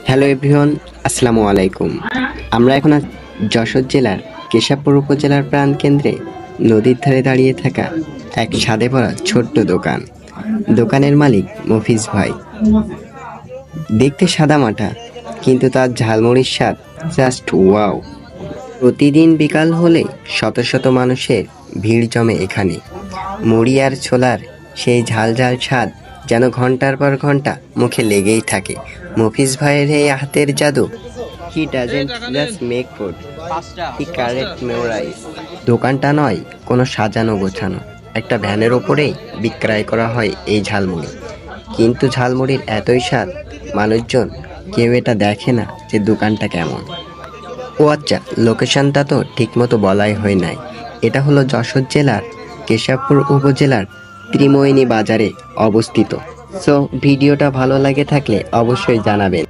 Hello everyone, আসসালামু আলাইকুম। আমরা এখন যশোর জেলার কেশবপুর উপজেলার প্রাণকেন্দ্রে নদীর ধারে দাঁড়িয়ে থাকা এক স্বাদে ভরা ছোট্ট দোকান। দোকানের মালিক মফিজ ভাই। দেখতে সাদামাটা, কিন্তু তার ঝালমুড়ির স্বাদ জাস্ট ওয়াও। প্রতিদিন বিকাল হলে শত শত মানুষের ভিড় জমে এখানে। মুড়ি আর ছোলার সেই ঝাল ঝাল স্বাদ যেন ঘন্টার পর ঘন্টা মুখে লেগেই থাকে। মফিজ ভাইয়ের এই হাতের জাদু। He doesn't just make food, he correct memorise. দোকানটা নয় কোনো সাজানো গোছানো, একটা ভ্যানের ওপরেই বিক্রয় করা হয় এই ঝালমুড়ি। কিন্তু ঝালমুড়ির এতই স্বাদ, মানুষজন কেউ এটা দেখে না যে দোকানটা কেমন। ও আচ্ছা, লোকেশনটা তো ঠিকমতো বলাই হয় নাই। এটা হলো যশোর জেলার কেশবপুর উপজেলার ত্রিমোহিনী বাজারে অবস্থিত। সো ভিডিওটা ভালো লাগে থাকলে অবশ্যই জানাবেন।